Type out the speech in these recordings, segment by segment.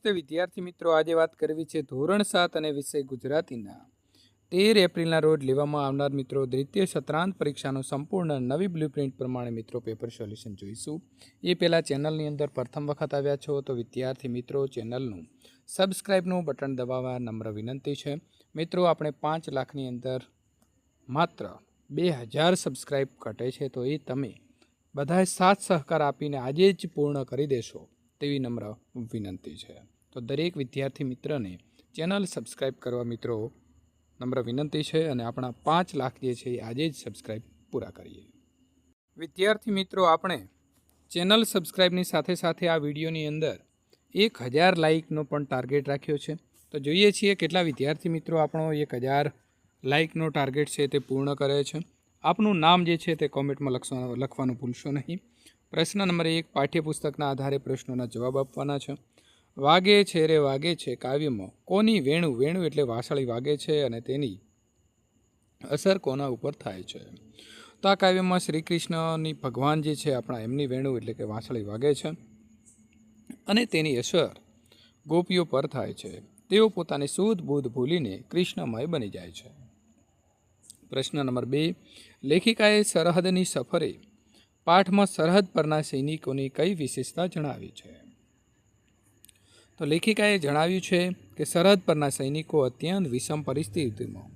નમસ્તે વિદ્યાર્થી મિત્રો, આજે વાત કરવી છે ધોરણ 7 અને વિષય ગુજરાતીના 13 એપ્રિલના રોજ લેવામાં આવનાર મિત્રો દ્વિતીય સત્રાંત પરીક્ષાનું સંપૂર્ણ નવી બ્લુપ્રિન્ટ પ્રમાણે મિત્રો પેપર સોલ્યુશન જોઈશું। એ પહેલાં ચેનલની અંદર પ્રથમ વખત આવ્યા છો તો વિદ્યાર્થી મિત્રો ચેનલનું સબસ્ક્રાઈબનું બટન દબાવવા નમ્ર વિનંતી છે। મિત્રો આપણે 5 લાખની અંદર માત્ર 2000 સબસ્ક્રાઈબ ઘટે છે, તો એ તમે બધાએ સાથ સહકાર આપીને આજે જ પૂર્ણ કરી દેશો તેવી નમ્ર વિનંતી છે। તો દરેક વિદ્યાર્થી મિત્રને ચેનલ સબસ્ક્રાઈબ કરવા મિત્રો નમ્ર વિનંતી છે અને આપણા 5 લાખ જે છે એ આજે જ સબસ્ક્રાઈબ પૂરા કરીએ। વિદ્યાર્થી મિત્રો, આપણે ચેનલ સબસ્ક્રાઈબની સાથે સાથે આ વિડીયોની અંદર 1000 લાઇકનો પણ ટાર્ગેટ રાખ્યો છે। તો જોઈએ છીએ કેટલા વિદ્યાર્થી મિત્રો આપણો 1000 લાઇકનો ટાર્ગેટ છે તે પૂર્ણ કરે છે। આપનું નામ જે છે તે કોમેન્ટમાં લખવાનું ભૂલશો નહીં। પ્રશ્ન નંબર 1, પાઠ્યપુસ્તકના આધારે પ્રશ્નોના જવાબ આપવાના છે। વાગે છે રે વાગે છે કાવ્યમાં કોની વેણું, વેણું એટલે વાંસળી વાગે છે અને તેની અસર કોના ઉપર થાય છે? તો આ કાવ્યમાં શ્રી કૃષ્ણની ભગવાન જે છે આપણા એમની વેણું એટલે કે વાંસળી વાગે છે અને તેની અસર ગોપીઓ પર થાય છે। તેઓ પોતાની સૂધ બૂધ ભૂલીને કૃષ્ણમય બની જાય છે। પ્રશ્ન નંબર 2, લેખિકાએ સરહદની સફરે પાઠમાં સરહદ પરના સૈનિકોની કઈ વિશેષતા જણાવી છે? તો લેખિકાએ જણાવ્યું છે કે સરહદ પરના સૈનિકો અત્યંત વિષમ પરિસ્થિતિમાં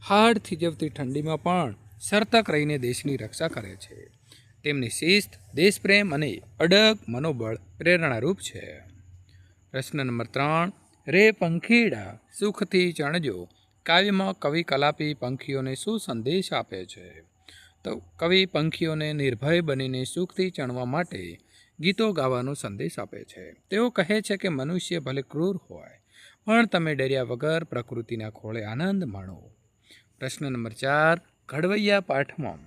હાડ થીજવતી ઠંડીમાં પણ સતર્ક રહીને દેશની રક્ષા કરે છે। તેમની શિસ્ત, દેશપ્રેમ અને અડગ મનોબળ પ્રેરણારૂપ છે। પ્રશ્ન નંબર 3, રે પંખીડા સુખથી ચણજો કાવ્યમાં કવિ કલાપી પંખીઓને શું સંદેશ આપે છે? તો કવિ પંખીઓને નિર્ભય બનીને સુખથી ચણવા માટે ગીતો ગાવાનો સંદેશ આપે છે। તેઓ કહે છે કે મનુષ્ય ભલે ક્રૂર હોય પણ તમે ડર્યા વગર પ્રકૃતિના ખોળે આનંદ માણો। પ્રશ્ન નંબર 4, ઘડવૈયા પાઠમાં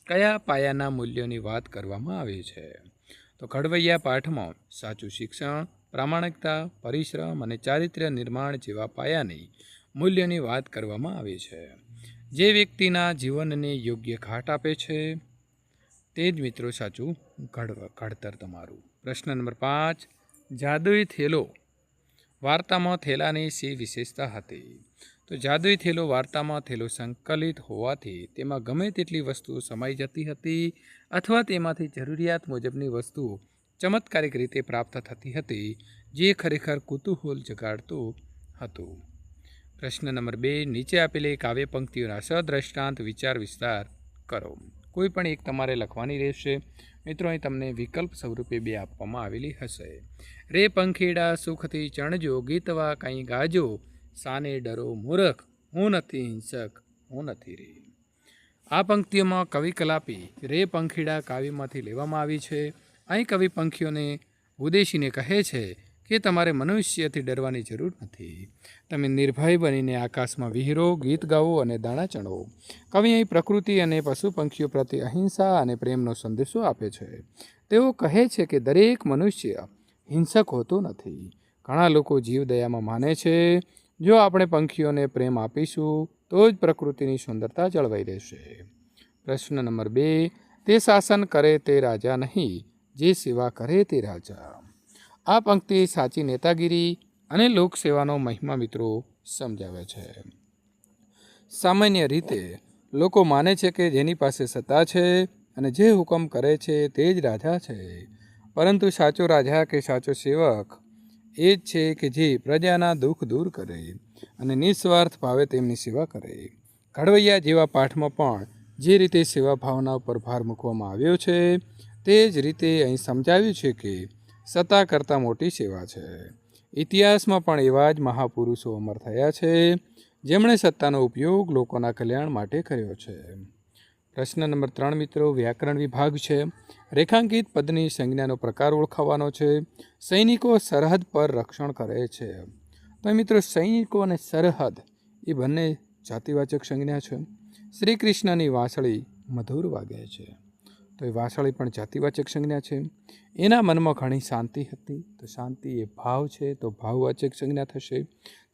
કયા પાયાના મૂલ્યોની વાત કરવામાં આવી છે? તો ઘડવૈયા પાઠમાં સાચું શિક્ષણ, પ્રામાણિકતા, પરિશ્રમ અને ચારિત્ર્ય નિર્માણ જેવા પાયાની મૂલ્યોની વાત કરવામાં આવી છે। જે વ્યક્તિના જીવનને યોગ્ય ઘાટ આપે છે તે જ મિત્રો સાચું ઘડતર તમારું। પ્રશ્ન નંબર 5, જાદુઈ થેલો વાર્તામાં થેલાની શી વિશેષતા હતી? તો જાદુઈ થેલો વાર્તામાં થેલો સંકલિત હોવાથી તેમાં ગમે તેટલી વસ્તુઓ સમાઈ જતી હતી અથવા તેમાંથી જરૂરિયાત મુજબની વસ્તુઓ ચમત્કારિક રીતે પ્રાપ્ત થતી હતી, જે ખરેખર કુતૂહલ જગાડતું હતું। પ્રશ્ન નંબર 2, નીચે આપેલી કાવ્ય પંક્તિઓના સદ્રષ્ટાંત વિચાર વિસ્તાર કરો। કોઈ પણ એક તમારે લખવાની રહેશે। મિત્રો અહીં તમને વિકલ્પ સ્વરૂપે 2 આપવામાં આવેલી હશે। રે પંખીડા સુખથી ચણજો ગીતવા કંઈ ગાજો સાને ડરો મૂરખ હું નથી હિંસક હું નથી રે। આ પંક્તિઓમાં કવિ કલાપી રે પંખીડા કાવ્યમાંથી લેવામાં આવી છે। અહીં કવિ પંખીઓને ઉદ્દેશીને કહે છે કે તમારે મનુષ્યથી ડરવાની જરૂર નથી, તમે નિર્ભય બનીને આકાશમાં વિહરો, ગીત ગાઓ અને દાણા ચણો। કવિ અહીં પ્રકૃતિ અને પશુ પંખીઓ પ્રત્યે અહિંસા અને પ્રેમનો સંદેશો આપે છે। તેઓ કહે છે કે દરેક મનુષ્ય હિંસક હોતો નથી, ઘણા લોકો જીવદયામાં માને છે। જો આપણે પંખીઓને પ્રેમ આપીશું તો જ પ્રકૃતિની સુંદરતા જળવાઈ રહેશે। પ્રશ્ન નંબર 2, તે શાસન કરે તે રાજા નહીં, જે સેવા કરે તે રાજા। આ પંક્તિ સાચી નેતાગીરી અને લોકસેવાનો મહિમા મિત્રો સમજાવે છે। સામાન્ય રીતે લોકો માને છે કે જેની પાસે સત્તા છે અને જે હુકમ કરે છે તે જ રાજા છે, પરંતુ સાચો રાજા કે સાચો સેવક એ જ છે કે જે પ્રજાના દુઃખ દૂર કરે અને નિસ્વાર્થ ભાવે તેમની સેવા કરે। ઘડવૈયા જેવા પાઠમાં પણ જે રીતે સેવા ભાવના ઉપર ભાર મૂકવામાં આવ્યો છે તે જ રીતે અહીં સમજાવ્યું છે કે સત્તા કરતાં મોટી સેવા છે। ઇતિહાસમાં પણ એવા જ મહાપુરુષો અમર થયા છે જેમણે સત્તાનો ઉપયોગ લોકોના કલ્યાણ માટે કર્યો છે। પ્રશ્ન નંબર 3 મિત્રો વ્યાકરણ વિભાગ છે। રેખાંકિત પદની સંજ્ઞાનો પ્રકાર ઓળખાવવાનો છે। સૈનિકો સરહદ પર રક્ષણ કરે છે। તો મિત્રો સૈનિકો અને સરહદ એ બંને જાતિવાચક સંજ્ઞા છે। શ્રી કૃષ્ણની વાંસળી મધુર વાગે છે, તો એ વાંસળી પણ જાતિવાચક સંજ્ઞા છે। એના મનમાં ઘણી શાંતિ હતી, તો શાંતિ એ ભાવ છે, તો ભાવવાચક સંજ્ઞા થશે।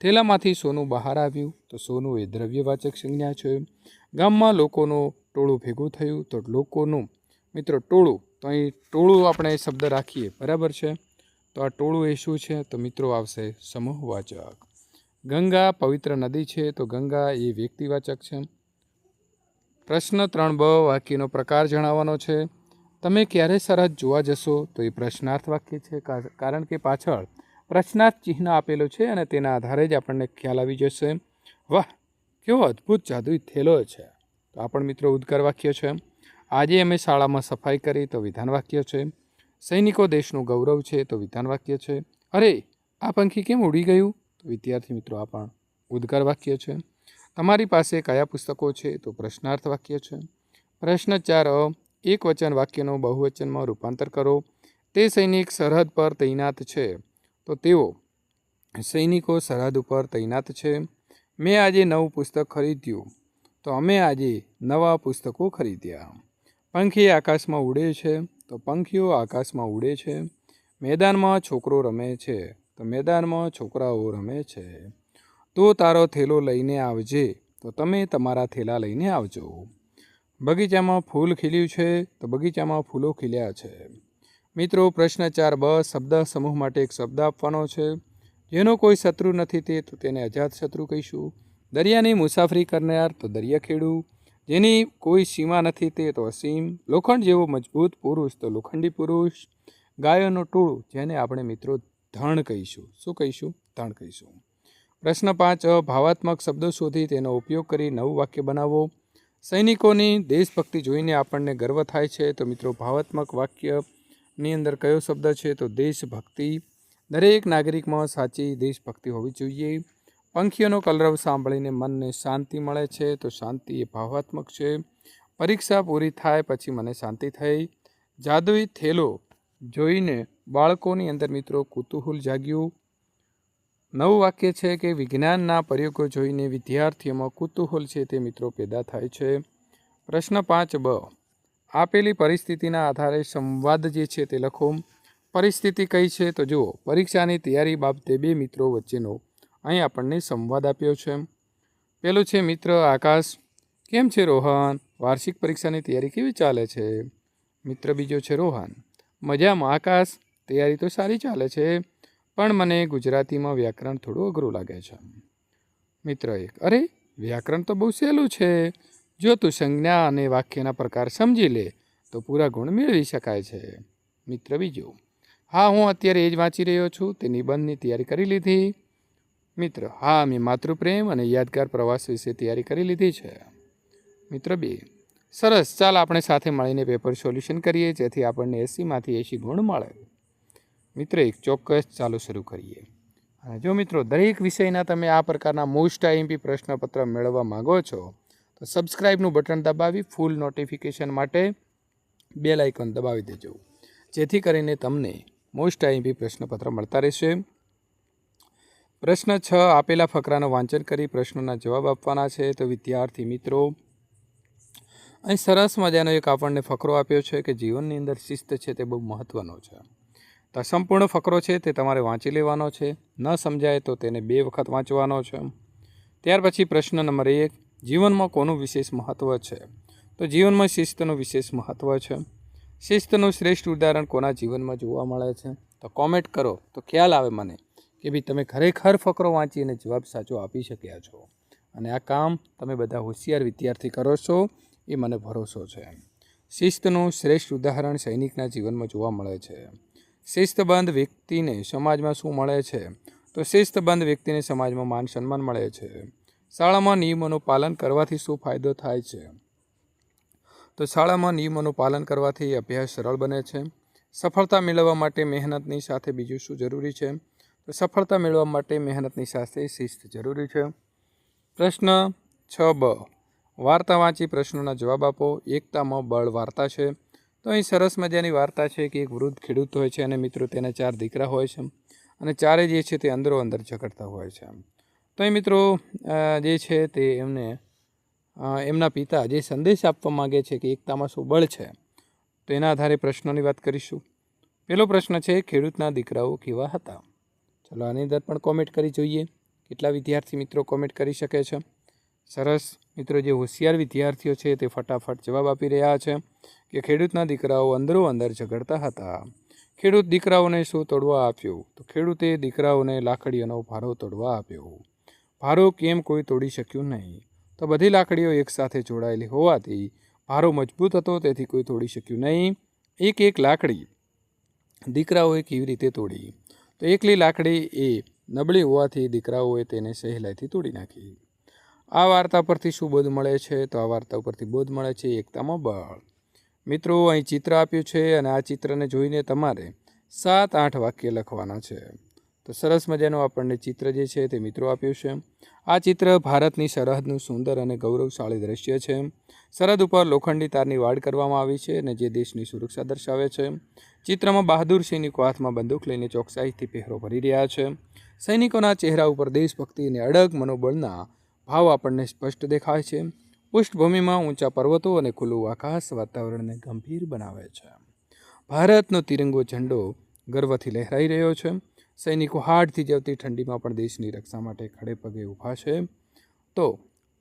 થેલામાંથી સોનું બહાર આવ્યું, તો સોનું એ દ્રવ્યવાચક સંજ્ઞા છે। ગામમાં લોકોનું ટોળું ભેગું થયું, તો લોકોનું મિત્રો ટોળું, તો અહીં ટોળું આપણે શબ્દ રાખીએ બરાબર છે, તો આ ટોળું એ શું છે? તો મિત્રો આવશે સમૂહવાચક. ગંગા પવિત્ર નદી છે, તો ગંગા એ વ્યક્તિવાચક છે. પ્રશ્ન 3બ વાક્યનો પ્રકાર જણાવવાનો છે. તમે ક્યારે સરહદ જોવા જશો? તો એ પ્રશ્નાર્થ વાક્ય છે, કારણ કે પાછળ પ્રશ્નાર્થ ચિહ્ન આપેલું છે અને તેના આધારે જ આપણને ખ્યાલ આવી જશે. વાહ, કેવો અદ્ભુત જાદુઈ થેલો છે. તો આ પણ મિત્રો ઉદ્ગાર વાક્ય છે. આજે અમે શાળામાં સફાઈ કરી, તો વિધાન વાક્ય છે. સૈનિકો દેશનું ગૌરવ છે, તો વિધાન વાક્ય છે. અરે, આ પંખી કેમ ઉડી ગયું? તો વિદ્યાર્થી મિત્રો આ પણ ઉદ્ગાર વાક્ય છે. તમારી પાસે કયા પુસ્તકો છે? તો પ્રશ્નાર્થ વાક્ય છે. પ્રશ્ન 4 એક વચન વાક્યનું બહુવચનમાં રૂપાંતર કરો. તે સૈનિક સરહદ પર તૈનાત છે, તો તેઓ સૈનિકો સરહદ ઉપર તૈનાત છે. મેં આજે નવું પુસ્તક ખરીદ્યું, તો અમે આજે નવા પુસ્તકો ખરીદ્યા. પંખી આકાશમાં ઉડે છે, તો પંખીઓ આકાશમાં ઉડે છે. મેદાનમાં છોકરો રમે છે, તો મેદાનમાં છોકરાઓ રમે છે. તો તારો થેલો લઈને આવજે, તો તમે તમારા થેલા લઈને આવજો. બગીચામાં ફૂલ ખીલ્યું છે, તો બગીચામાં ફૂલો ખીલ્યા છે. મિત્રો પ્રશ્ન 4બ શબ્દ સમૂહ માટે એક શબ્દ આપવાનો છે. જેનો કોઈ શત્રુ નથી તે, તો તેને અજાત શત્રુ કહીશું. દરિયાની મુસાફરી કરનાર, તો દરિયાખેડુ. જેની કોઈ સીમા નથી તે, તો અસીમ. લોખંડ જેવો મજબૂત પુરુષ, તો લોખંડી પુરુષ. ગાયોનું ટોળું, જેને આપણે મિત્રો ધણ કહીશું. શું કહીશું? ધણ કહીશું. પ્રશ્ન 5 ભાવાત્મક શબ્દો શોધી તેનો ઉપયોગ કરી નવું વાક્ય બનાવો. સૈનિકોની દેશભક્તિ જોઈને આપણને ગર્વ થાય છે, તો મિત્રો ભાવાત્મક વાક્યની અંદર કયો શબ્દ છે? તો દેશભક્તિ. દરેક નાગરિકમાં સાચી દેશભક્તિ હોવી જોઈએ. પંખીઓનો કલરવ સાંભળીને મનને શાંતિ મળે છે, તો શાંતિ એ ભાવાત્મક છે. પરીક્ષા પૂરી થાય પછી મને શાંતિ થઈ. જાદુઈ થેલો જોઈને બાળકોની અંદર મિત્રો કુતૂહલ જાગ્યું. નવું વાક્ય છે કે વિજ્ઞાનના પ્રયોગો જોઈને વિદ્યાર્થીઓમાં કુતૂહલ છે તે મિત્રો પેદા થાય છે. પ્રશ્ન 5બ આપેલી પરિસ્થિતિના આધારે સંવાદ જે છે તે લખો. પરિસ્થિતિ કઈ છે? તો જુઓ, પરીક્ષાની તૈયારી બાબતે બે મિત્રો વચ્ચેનો અહીં આપણને સંવાદ આપ્યો છે. પેલું છે મિત્ર આકાશ, કેમ છે રોહન? વાર્ષિક પરીક્ષાની તૈયારી કેવી ચાલે છે? મિત્ર બીજો છે રોહન, મજામાં આકાશ, તૈયારી તો સારી ચાલે છે, પણ મને ગુજરાતીમાં વ્યાકરણ થોડું અઘરું લાગે છે. મિત્ર 1, અરે વ્યાકરણ તો બહુ સહેલું છે. જો તું સંજ્ઞા અને વાક્યના પ્રકાર સમજી લે તો પૂરા ગુણ મેળવી શકાય છે. મિત્ર બીજો, હા, હું અત્યારે એ જ વાંચી રહ્યો છું. તે નિબંધની તૈયારી કરી લીધી? મિત્ર, હા, મેં માતૃપ્રેમ અને યાદગાર પ્રવાસ વિશે તૈયારી કરી લીધી છે. મિત્ર 2, સરસ, ચાલ આપણે સાથે મળીને પેપર સોલ્યુશન કરીએ, જેથી આપણને 80માંથી 80 ગુણ મળે. મિત્ર 1, ચોક્કસ, ચાલો શરૂ કરીએ. અને જો મિત્રો દરેક વિષયના તમે આ પ્રકારના મોસ્ટ આઈએમપી પ્રશ્નપત્ર મેળવવા માંગો છો, તો સબસ્ક્રાઇબનું બટન દબાવી ફૂલ નોટિફિકેશન માટે બેલ આઇકોન દબાવી દેજો, જેથી કરીને તમને મોસ્ટ આઈએમપી પ્રશ્નપત્ર મળતા રહેશે. પ્રશ્ન 6 આપેલા ફકરાનું વાંચન કરી પ્રશ્નોના જવાબ આપવાના છે. તો વિદ્યાર્થી મિત્રો અહીં સરસ મજાનો એક આપણને ફકરો આપ્યો છે કે જીવનની અંદર શિસ્ત છે તે બહુ મહત્ત્વનો છે. તો સંપૂર્ણ ફકરો છે તે તમારે વાંચી લેવાનો છે. ન સમજાય તો તેને 2 વખત વાંચવાનો છે. ત્યાર પછી પ્રશ્ન નંબર 1, જીવનમાં કોનું વિશેષ મહત્ત્વ છે? તો જીવનમાં શિસ્તનું વિશેષ મહત્ત્વ છે. શિસ્તનું શ્રેષ્ઠ ઉદાહરણ કોના જીવનમાં જોવા મળે છે? તો કોમેન્ટ કરો તો ખ્યાલ આવે મને કે ભાઈ તમે ખરેખર ફકરો વાંચી અને જવાબ સાચો આપી શક્યા છો. અને આ કામ તમે બધા હોશિયાર વિદ્યાર્થી કરો છો એ મને ભરોસો છે. શિસ્તનું શ્રેષ્ઠ ઉદાહરણ સૈનિકના જીવનમાં જોવા મળે છે. શિસ્તબદ્ધ વ્યક્તિને સમાજમાં શું મળે છે? તો શિસ્તબદ્ધ વ્યક્તિને સમાજમાં માન સન્માન મળે છે. શાળામાં નિયમોનું પાલન કરવાથી શું ફાયદો થાય છે? તો શાળામાં નિયમોનું પાલન કરવાથી અભ્યાસ સરળ બને છે. સફળતા મેળવવા માટે મહેનતની સાથે બીજું શું જરૂરી છે? તો સફળતા મેળવવા માટે મહેનતની સાથે શિસ્ત જરૂરી છે. પ્રશ્ન 6બ વાર્તા વાંચી પ્રશ્નોના જવાબ આપો. એકતામાં બળ વાર્તા છે. તો અહીં સરસ મજાની વાર્તા છે કે એક વૃદ્ધ ખેડૂત હોય છે અને મિત્રો તેના 4 દીકરા હોય છે અને ચારે જે છે તે અંદરો અંદર ઝઘડતા હોય છે. તો અહીં મિત્રો જે છે તે એમના પિતા જે સંદેશ આપવા માગે છે કે એકતામાં શું બળ છે, તો એના આધારે પ્રશ્નોની વાત કરીશું. પહેલો પ્રશ્ન છે, ખેડૂતના દીકરાઓ કેવા હતા? ચલો આની અંદર પણ કોમેન્ટ કરી જોઈએ કેટલા વિદ્યાર્થી મિત્રો કોમેન્ટ કરી શકે છે. સરસ મિત્રો, જે હોશિયાર વિદ્યાર્થીઓ છે તે ફટાફટ જવાબ આપી રહ્યા છે કે ખેડૂતના દીકરાઓ અંદરો અંદર ઝઘડતા હતા. ખેડૂત દીકરાઓને શું તોડવા આપ્યું? તો ખેડૂતે દીકરાઓને લાકડીઓનો ભારો તોડવા આપ્યો. ભારો કેમ કોઈ તોડી શક્યું નહીં? તો બધી લાકડીઓ એકસાથે જોડાયેલી હોવાથી ભારો મજબૂત હતો, તેથી કોઈ તોડી શક્યું નહીં. એક એક લાકડી દીકરાઓએ કેવી રીતે તોડી? તો એકલી લાકડી એ નબળી હોવાથી દીકરાઓએ તેને સહેલાઈથી તોડી નાખી. આ વાર્તા પરથી શું બોધ મળે છે? તો આ વાર્તા ઉપરથી બોધ મળે છે એકતામાં બળ. મિત્રો, અહીં ચિત્ર આપ્યું છે અને આ ચિત્રને જોઈને તમારે 7-8 વાક્ય લખવાના છે. તો સરસ મજાનું આપણને ચિત્ર જે છે તે મિત્રો આપ્યું છે. આ ચિત્ર ભારતની સરહદનું સુંદર અને ગૌરવશાળી દ્રશ્ય છે. સરહદ ઉપર લોખંડી તારની વાડ કરવામાં આવી છે અને જે દેશની સુરક્ષા દર્શાવે છે. ચિત્રમાં બહાદુર સૈનિકો હાથમાં બંદૂક લઈને ચોકસાઈથી પહેરો ભરી રહ્યા છે. સૈનિકોના ચહેરા ઉપર દેશભક્તિ અને અડગ મનોબળના ભાવ આપણને સ્પષ્ટ દેખાય છે. પૃષ્ઠભૂમિમાં ઊંચા પર્વતો અને ખુલ્લું આકાશ વાતાવરણને ગંભીર બનાવે છે. ભારતનો તિરંગો ઝંડો ગર્વથી લહેરાઈ રહ્યો છે. સૈનિકો હાડ થીજવતી ઠંડીમાં પણ દેશની રક્ષા માટે ખડે પગે ઊભા છે. તો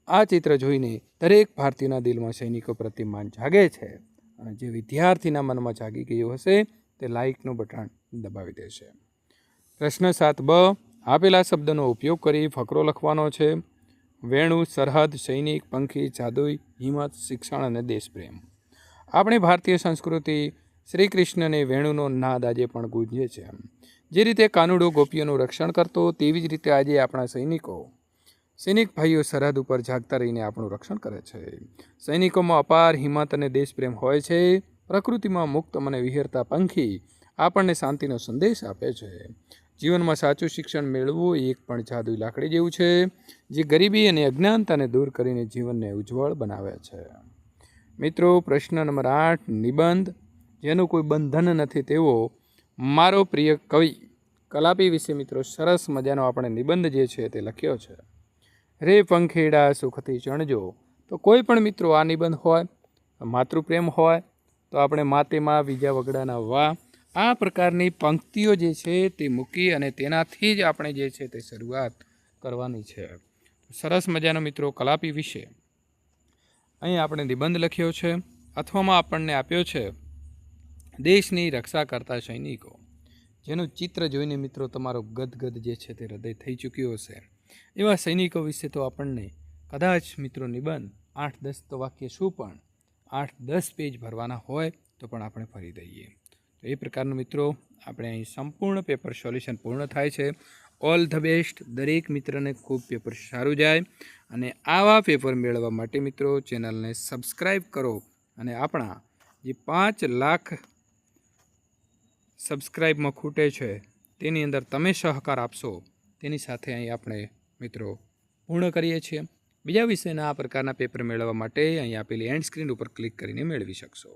આ ચિત્ર જોઈને દરેક ભારતીયના દિલમાં સૈનિકો પ્રત્યે માન જાગે છે અને જે વિદ્યાર્થીના મનમાં જાગી ગયું હશે તે લાઇકનું બટન દબાવી દેશે. પ્રશ્ન 7બ, આપેલા શબ્દનો ઉપયોગ કરી ફકરો લખવાનો છે. વેણુ, સરહદ, સૈનિક, પંખી, જાદુઈ, હિંમત, શિક્ષણ અને દેશપ્રેમ. આપણી ભારતીય સંસ્કૃતિ શ્રી કૃષ્ણને વેણુનો નાદ આજે પણ ગુંજે છે. જે રીતે કાનુડો ગોપીઓનું રક્ષણ કરતો, તેવી જ રીતે આજે આપણા સૈનિક ભાઈઓ સરહદ ઉપર જાગતા રહીને આપણું રક્ષણ કરે છે. સૈનિકોમાં અપાર હિંમત અને દેશપ્રેમ હોય છે. પ્રકૃતિમાં મુક્ત મને વિહરતા પંખી આપણને શાંતિનો સંદેશ આપે છે. જીવનમાં સાચું શિક્ષણ મેળવવું એક પણ જાદુઈ લાકડી જેવું છે, જે ગરીબી અને અજ્ઞાનતાને દૂર કરીને જીવનને ઉજ્જવળ બનાવે છે. મિત્રો, પ્રશ્ન નંબર 8, નિબંધ. જેનું કોઈ બંધન નથી તેવો મારો પ્રિય કવિ કલાપી વિશે મિત્રો સરસ મજાનો આપણે નિબંધ જે છે તે લખ્યો છે. રે પંખેડા સુખથી ચણજો. તો કોઈ પણ મિત્રો આ નિબંધ હોય, માતૃપ્રેમ હોય તો આપણે માતેમાં બીજા વગડાના વા, આ પ્રકારની પંક્તિઓ જે છે તે મૂકી અને તેનાથી જ આપણે જે છે તે શરૂઆત કરવાની છે. સરસ મજાનો મિત્રો કલાપી વિશે અહીં આપણે નિબંધ લખ્યો છે. અથવામાં આપણને આપ્યો છે દેશની રક્ષા કરતા સૈનિકો, જેનું ચિત્ર જોઈને મિત્રો તમારો ગદગદ જે છે તે હૃદય થઈ ચૂક્યું હશે. એવા સૈનિકો વિશે તો આપણને કદાચ મિત્રો નિબંધ 8-10 તો વાક્ય શું પણ 8-10 પેજ ભરવાના હોય તો પણ આપણે ભરી દઈએ. તો એ પ્રકારનું મિત્રો આપણે અહીં સંપૂર્ણ પેપર સોલ્યુશન પૂર્ણ થાય છે. All the best. દરેક મિત્રને ખૂબ પેપર સારું જાય અને આવા પેપર મેળવવા માટે મિત્રો ચેનલને સબસ્ક્રાઈબ કરો અને આપણા જે 5 લાખ સબસ્ક્રાઈબમાં ખૂટે છે તેની અંદર તમે સહકાર આપશો તેની સાથે અહીં આપણે મિત્રો પૂર્ણ કરીએ છીએ. બીજા વિષયના આ પ્રકારના પેપર મેળવવા માટે અહીં આપેલી એન્ડ સ્ક્રીન ઉપર ક્લિક કરીને મેળવી શકશો.